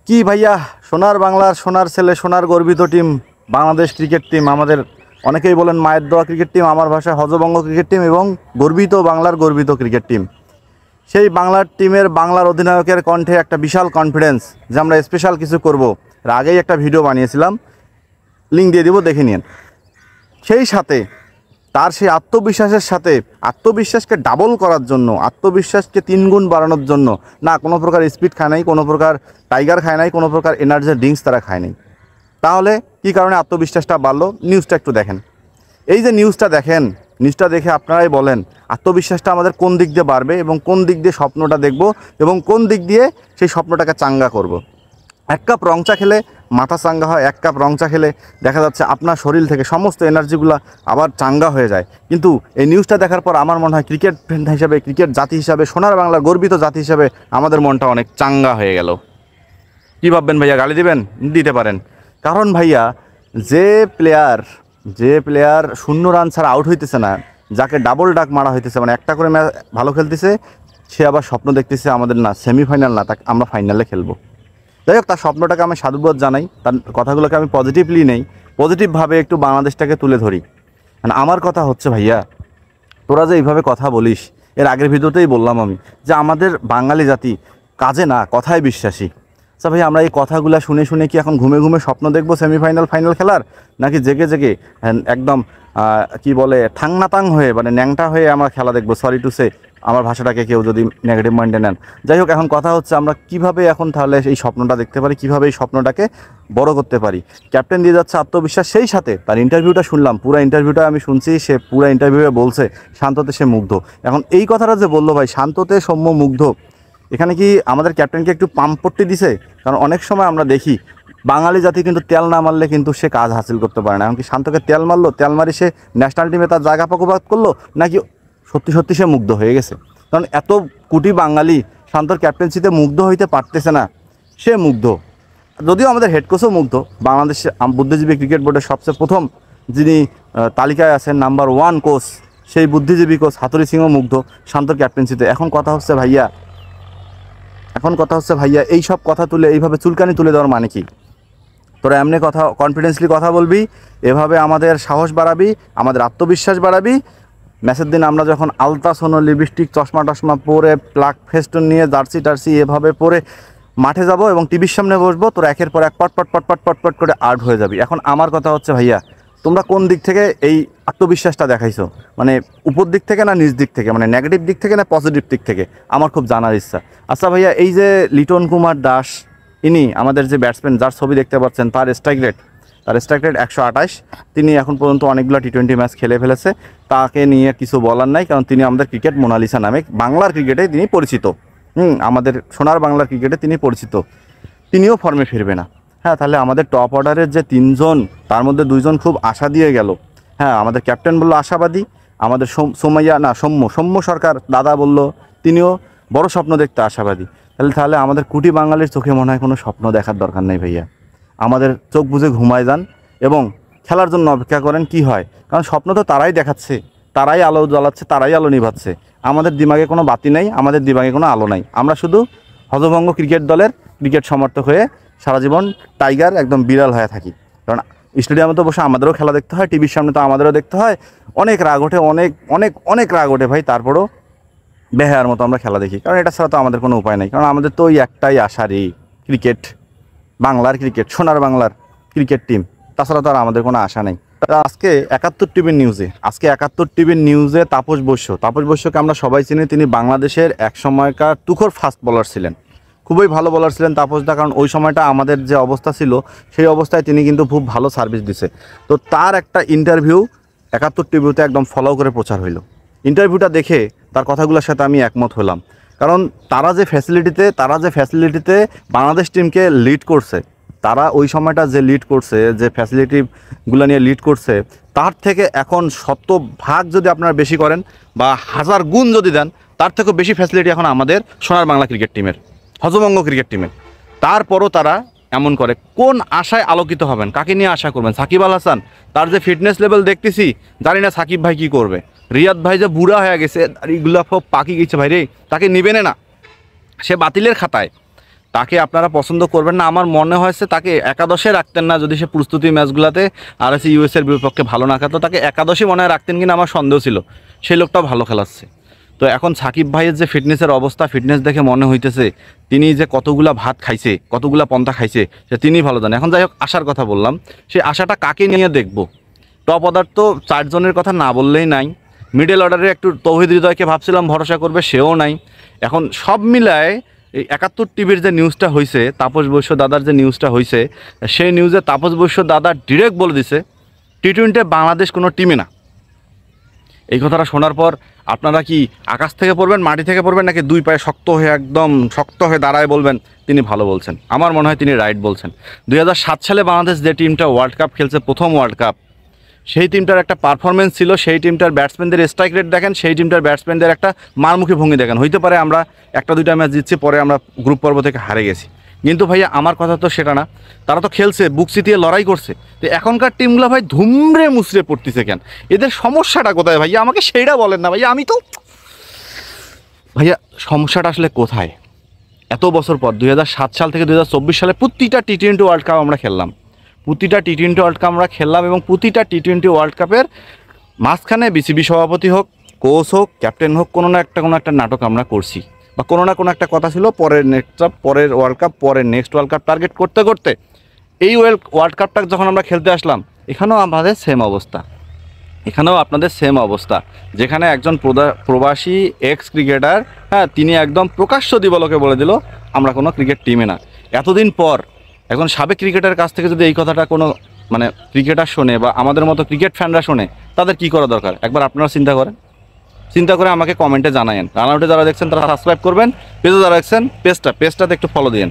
কি ভাইয়া, সোনার বাংলার সোনার ছেলে, সোনার গর্বিত টিম বাংলাদেশ ক্রিকেট টিম। আমাদের অনেকেই বলেন মায়ের দোয়া ক্রিকেট টিম, আমার ভাষায় হজবঙ্গ ক্রিকেট টিম, এবং গর্বিত বাংলার গর্বিত ক্রিকেট টিম। সেই বাংলার টিমের বাংলার অধিনায়কের কণ্ঠে একটা বিশাল কনফিডেন্স যে আমরা স্পেশাল কিছু করব। এর আগেই একটা ভিডিও বানিয়েছিলাম, লিঙ্ক দিয়ে দিব, দেখে নিন। সেই সাথে তার সেই আত্মবিশ্বাসের সাথে আত্মবিশ্বাসকে ডাবল করার জন্য, আত্মবিশ্বাসকে 3 গুণ বাড়ানোর জন্য, না কোনো প্রকার স্পিড খায় নাই, কোনো প্রকার টাইগার খায় নাই, কোনো প্রকার এনার্জি ড্রিঙ্কস তারা খায় নাই। তাহলে কী কারণে আত্মবিশ্বাসটা বাড়লো? নিউজটা একটু দেখেন। এই যে নিউজটা দেখেন, নিউজটা দেখে আপনারাই বলেন আত্মবিশ্বাসটা আমাদের কোন দিক দিয়ে বাড়বে, এবং কোন দিক দিয়ে স্বপ্নটা দেখব, এবং কোন দিক দিয়ে সেই স্বপ্নটাকে চাঙ্গা করব। 1 কাপ রং চা খেলে মাথা চাঙ্গা হয়, 1 কাপ রং চা খেলে দেখা যাচ্ছে আপনার শরীর থেকে সমস্ত এনার্জিগুলো আবার চাঙ্গা হয়ে যায়। কিন্তু এই নিউজটা দেখার পর আমার মনে হয় ক্রিকেট ফ্যান হিসাবে, ক্রিকেট জাতি হিসাবে, সোনার বাংলার গর্বিত জাতি হিসাবে আমাদের মনটা অনেক চাঙ্গা হয়ে গেল। কী ভাববেন ভাইয়া, গালি দিবেন? দিতে পারেন। কারণ ভাইয়া, যে প্লেয়ার 0 রান ছাড়া আউট হইতেছে না, যাকে ডাবল ডাক মারা হইতেছে, মানে একটা করে ম্যাচ ভালো খেলতেছে, সে আবার স্বপ্ন দেখতেছে আমাদের না সেমিফাইনাল, না তাকে আমরা ফাইনালে খেলবো। যাই হোক, তার স্বপ্নটাকে আমি সাধুবাদ জানাই, তার কথাগুলোকে আমি পজিটিভলি নেই, পজিটিভভাবে একটু বাংলাদেশটাকে তুলে ধরি। মানে আমার কথা হচ্ছে ভাইয়া, তোরা যে এইভাবে কথা বলিস, এর আগের ভিডিওতেই বললাম আমি যে আমাদের বাঙালি জাতি কাজে না কথায় বিশ্বাসী। আচ্ছা ভাই, আমরা এই কথাগুলো শুনে শুনে কি এখন ঘুমে ঘুমে স্বপ্ন দেখবো সেমিফাইনাল ফাইনাল খেলার, নাকি জেগে জেগে একদম কি বলে ঠাংনাতাং হয়ে, মানে ন্যাংটা হয়ে আমরা খেলা দেখবো? সরি টু সে, আমার ভাষাটাকে কেউ যদি নেগেটিভ মাইন্ডে নেন। যাই হোক, এখন কথা হচ্ছে আমরা কিভাবে এখন তাহলে এই স্বপ্নটা দেখতে পারি, কিভাবে এই স্বপ্নটাকে বড় করতে পারি। ক্যাপ্টেন দিয়ে যাচ্ছে আত্মবিশ্বাস, সেই সাথে তার ইন্টারভিউটা শুনলাম, পুরো ইন্টারভিউটা আমি শুনছি, সে পুরো ইন্টারভিউয়ে বলছে শান্ততে সে মুগ্ধ। এখন এই কথাটা যে বললো ভাই, শান্ততে সৌম্য মুগ্ধ, এখানে কি আমাদের ক্যাপ্টেনকে একটু পাম্প পট্টি দিছে? কারণ অনেক সময় আমরা দেখি বাঙালি জাতি কিন্তু তেল না মারলে কিন্তু সে কাজ হাসিল করতে পারে না। এমনকি শান্তকে তেল মারলো, তেল মারি সে ন্যাশনাল টিমে তার জায়গা পকবাদ করলো, নাকি সত্যি সত্যি সে মুগ্ধ হয়ে গেছে? কারণ এত কোটি বাঙালি শান্তর ক্যাপ্টেন্সিতে মুগ্ধ হইতে পারতেছে না, সে মুগ্ধ। যদিও আমাদের হেড কোচও মুগ্ধ, বাংলাদেশে বুদ্ধিজীবী ক্রিকেট বোর্ডের সবচেয়ে প্রথম যিনি তালিকায় আছেন নাম্বার 1 কোচ, সেই বুদ্ধিজীবী কোচ হাতুড়ি সিংও মুগ্ধ শান্তর ক্যাপ্টেন্সিতে। এখন কথা হচ্ছে ভাইয়া, এই সব কথা তুলে এইভাবে চুলকানি তুলে দেওয়ার মানে কি? তোরা এমনি কথা কনফিডেন্সলি কথা বলবি, এভাবে আমাদের সাহস বাড়াবি, আমাদের আত্মবিশ্বাস বাড়াবি। ম্যাচের দিন আমরা যখন আলতা সোনো লিপস্টিক চশমা টশমা পরে প্লাক ফেস্টুন নিয়ে জার্সি টার্সি এভাবে পরে মাঠে যাব এবং টিভির সামনে বসবো, তোরা একের পর এক পট করে আউট হয়ে যাবি। এখন আমার কথা হচ্ছে ভাইয়া, তোমরা কোন দিক থেকে এই আত্মবিশ্বাসটা দেখাইছো? মানে উপর দিক থেকে না নিচ দিক থেকে, মানে নেগেটিভ দিক থেকে না পজিটিভ দিক থেকে? আমার খুব জানার ইচ্ছা। আচ্ছা ভাইয়া, এই যে লিটন কুমার দাস, ইনি আমাদের যে ব্যাটসম্যান, যার ছবি দেখতে পাচ্ছেন, তার স্ট্রাইক রেট 128। তিনি এখন পর্যন্ত অনেকগুলো টি20 ম্যাচ খেলে ফেলেছে। তাকে নিয়ে কিছু বলার নাই, কারণ তিনি আমাদের ক্রিকেট মোনালিসা নামে বাংলার ক্রিকেটে তিনি পরিচিত। আমাদের সোনার বাংলার ক্রিকেটে তিনি পরিচিত। তিনিও ফর্মে ফিরবে না। হ্যাঁ, তাহলে আমাদের টপ অর্ডারের যে 3 জন, তার মধ্যে 2 জন খুব আশা দিয়ে গেল। হ্যাঁ, আমাদের ক্যাপ্টেন বললো আশাবাদী, আমাদের সৌম্য সরকার দাদা বলল তিনিও বড় স্বপ্ন দেখতে আশাবাদী। তাহলে আমাদের কোটি বাঙালির চোখে মনে হয় কোনো স্বপ্ন দেখার দরকার নেই ভাইয়া। আমাদের চোখ বুজে ঘুমায় যান এবং খেলার জন্য অপেক্ষা করেন কি হয়। কারণ স্বপ্ন তো তারাই দেখাচ্ছে, তারাই আলো জ্বালাচ্ছে, তারাই আলো নিভাচ্ছে। আমাদের দিমাগে কোনো বাতি নেই, আমাদের দিমাগে কোনো আলো নাই। আমরা শুধু হজবঙ্গ ক্রিকেট দলের ক্রিকেট সমর্থক হয়ে সারা জীবন টাইগার একদম বিড়াল হয়ে থাকি। কারণ স্টেডিয়ামে তো বসে আমাদেরও খেলা দেখতে হয়, টিভির সামনে তো আমাদেরও দেখতে হয়। অনেক রাগ ওঠে, অনেক রাগ ওঠে ভাই, তারপরও বেহায়ার মতো আমরা খেলা দেখি। কারণ এটা ছাড়া তো আমাদের কোনো উপায় নেই। কারণ আমাদের তো ওই একটাই আশারই ক্রিকেট, বাংলার ক্রিকেট, সোনার বাংলার ক্রিকেট টিম। তাছাড়া তো আর আমাদের কোনো আশা নেই। আজকে 71 টিভির নিউজে তাপস বৈশ্যকে আমরা সবাই চিনি। তিনি বাংলাদেশের এক সময়কার তুখোর ফাস্ট বোলার ছিলেন, খুবই ভালো বোলার ছিলেন তাপসদা। কারণ ওই সময়টা আমাদের যে অবস্থা ছিল, সেই অবস্থায় তিনি কিন্তু খুব ভালো সার্ভিস দিছে। তো তার একটা ইন্টারভিউ 71 টিভিতে একদম ফলো করে প্রচার হইল। ইন্টারভিউটা দেখে তার কথাগুলোর সাথে আমি একমত হলাম। কারণ তারা যে ফ্যাসিলিটিতে বাংলাদেশ টিমকে লিড করছে, তারা ওই সময়টা যে লিড করছে, যে ফ্যাসিলিটিগুলো নিয়ে লিড করছে, তার থেকে এখন 100 ভাগ যদি আপনারা বেশি করেন বা 1000 গুণ যদি দেন, তার থেকেও বেশি ফ্যাসিলিটি এখন আমাদের সোনার বাংলা ক্রিকেট টিমের, হজবঙ্গ ক্রিকেট টিমের। তারপরও তারা এমন করে। কোন আশায় আলোকিত হবেন? কাকে নিয়ে আশা করবেন? সাকিব আল হাসান, তার যে ফিটনেস লেভেল দেখতেছি, জানি না সাকিব ভাই কী করবে। রিয়াদ ভাই যে বুড়া হয়ে গেছে, এইগুলো সব পাকি গেছে ভাই রে, তাকে নিবেনে না, সে বাতিলের খাতায়। তাকে আপনারা পছন্দ করবেন না। আমার মনে হয়েছে তাকে একাদশে রাখতেন না যদি সে প্রস্তুতি ম্যাচগুলোতে আর এসে ইউএসের বিপক্ষে ভালো না খেলতো, তাকে একাদশে মনে হয় রাখতেন কিনা আমার সন্দেহ ছিল। সেই লোকটাও ভালো খেলাচ্ছে। তো এখন সাকিব ভাইয়ের যে ফিটনেসের অবস্থা, ফিটনেস দেখে মনে হইতেছে তিনি যে কতগুলা ভাত খাইছে, কতগুলা পন্থা খাইছে সে তিনি ভালো জানে। এখন যাই হোক, আশার কথা বললাম, সেই আশাটা কাকে নিয়ে দেখব? টপ অর্ডার তো 4 জনের কথা না বললেই নাই। মিডল অর্ডারে একটু তৌহিদ হৃদয়কে ভাবছিলাম ভরসা করবে, সেও নাই। এখন সব মিলায় এই 71 টিভির যে নিউজটা হয়েছে, তাপস বৈশ্য দাদার যে নিউজটা হয়েছে, সেই নিউজে তাপস বৈশ্য দাদা ডিরেক্ট বলে দিছে টি-20 বাংলাদেশ কোনো টিমে না। এই কথাটা শোনার পর আপনারা কি আকাশ থেকে পড়বেন, মাটি থেকে পড়বেন, নাকি দুই পায়ে শক্ত হয়ে একদম শক্ত হয়ে দাঁড়ায় বলবেন তিনি ভালো বলছেন? আমার মনে হয় তিনি রাইট বলছেন। 2007 সালে বাংলাদেশ যে টিমটা ওয়ার্ল্ড কাপ খেলছে, প্রথম ওয়ার্ল্ড কাপ, সেই টিমটার একটা পারফরমেন্স ছিল, সেই টিমটার ব্যাটসম্যানদের স্ট্রাইক রেট দেখেন, সেই টিমটার ব্যাটসম্যানদের একটা মারমুখী ভঙ্গি দেখেন। হইতে পারে আমরা একটা দুইটা ম্যাচ জিতছি, পরে আমরা গ্রুপ পর্ব থেকে হারে গেছি, কিন্তু ভাইয়া আমার কথা তো সেটা না। তারা তো খেলছে, বুক চিতিয়ে লড়াই করছে। তো এখনকার টিমগুলো ভাই ধুমড়ে মুচড়ে পড়তেছে কেন? এদের সমস্যাটা কোথায় ভাইয়া? আমাকে সেইটা বলেন না ভাইয়া। ভাইয়া সমস্যাটা আসলে কোথায়? এত বছর পর 2007 সাল থেকে 2024 সালে প্রতিটা টি-20 ওয়ার্ল্ড কাপ আমরা খেললাম, প্রতিটা টি-20 ওয়ার্ল্ড কাপ আমরা খেললাম, এবং প্রতিটা টি-20 ওয়ার্ল্ড কাপের মাঝখানে বিসিবি সভাপতি হোক, কোচ হোক, ক্যাপ্টেন হোক, কোনো একটা নাটক আমরা করছি, বা কোনো না কোনো একটা কথা ছিল পরের ওয়ার্ল্ড কাপ, পরের নেক্সট ওয়ার্ল্ড কাপ টার্গেট করতে করতে এই ওয়ার্ল্ড কাপটা যখন আমরা খেলতে আসলাম, এখানেও আমাদের সেম অবস্থা, এখানেও আপনাদের সেম অবস্থা, যেখানে একজন প্রবাসী এক্স ক্রিকেটার, হ্যাঁ, তিনি একদম প্রকাশ্য দিবালোকে বলে দিল আমরা কোনো ক্রিকেট টিমে না। এতদিন পর একজন সাবেক ক্রিকেটারের কাছ থেকে যদি এই কথাটা কোনো মানে ক্রিকেটার শোনে, বা আমাদের মতো ক্রিকেট ফ্যানরা শোনে, তাদের কি করা দরকার একবার আপনারা চিন্তা করে আমাকে কমেন্টে জানায়েন। রানাউটে যারা দেখছেন তারা সাবস্ক্রাইব করবেন, পেজে যারা দেখছেন পেজটাতে একটু ফলো দিয়েন।